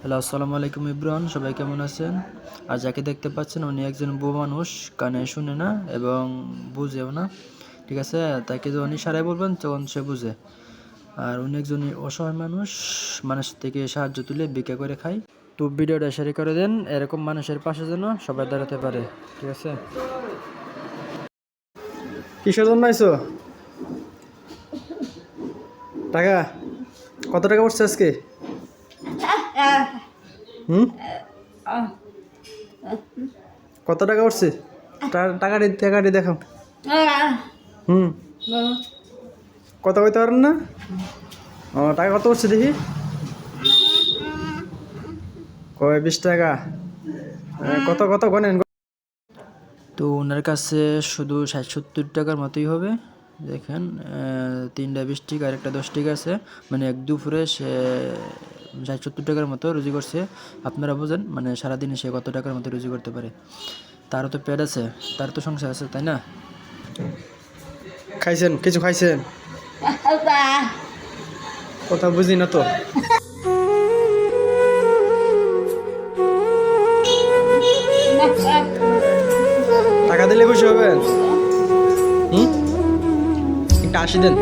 Hello, আসসালামু আলাইকুম ইব্রান, সবাই কেমন আছেন? আর যাকে দেখতে পাচ্ছেন উনি একজন বুড়ো মানুষ, কানে শুনে না এবং বুঝেও না। ঠিক আছে, তাকে যখন ইশারায় বলবেন তখন সে বুঝে। আর উনি একজন অসহায় মানুষ, মানুষ থেকে সাহায্য তুলে ভিক্ষা করে খায়। তো ভিডিওটা শেয়ার করে দেন, এরকম মানুষের পাশে যেন সবাই দাঁড়াতে পারে। ঠিক আছে, কিসের জন্য আইছো? টাকা কত টাকা পড়ছে আজকে? হুম, কত টাকা পড়ছে? টাকাটি দেখো। হুম, কথা কইতে পারেন না? ও, টাকা কত পড়ছে দেখি। কয় 20 টাকা? কত কত গনেন? তো ওনার কাছে শুধু 60-70 টাকার মতোই হবে। দেখেন, 3টা 20 টাকা আর একটা 10 টাকা আছে, মানে এক দুপুরে সে 60-70 টাকার মতো রুজি করছে। আপনারা বোঝেন, মানে সারাদিনে সে কত টাকার মতো রুজি করতে পারে। তারও তো পেট আছে, তার তো সংসার আছে, তাই না? খাইছেন? কিছু খাইছেন? কথা বুঝি না তো। টাকা দিলে খুশি হবেন? হুম, একটা 80 দেন।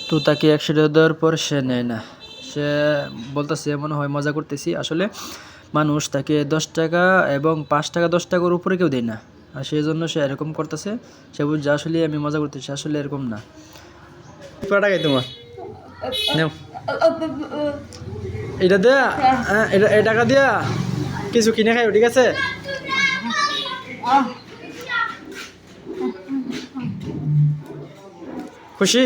তো তাকে 100 টাকা দেওয়ার পর সে নেয় না। সে বলতেছে মনে হয় মজা করতেছি, আসলে মানুষ তাকে 10 টাকা এবং 5 টাকা 10 টাকার উপরে কেউ দেয় না। আর সেই জন্য সে এরকম করতেছে। সে বুঝছে আসলে আমি মজা করতেছি, আসলে এরকম না। টাকাই তোমার নেও, এটা দেয়া, এটা এই টাকা দিয়া কিছু কিনে খাইও, ঠিক আছে? খুশি?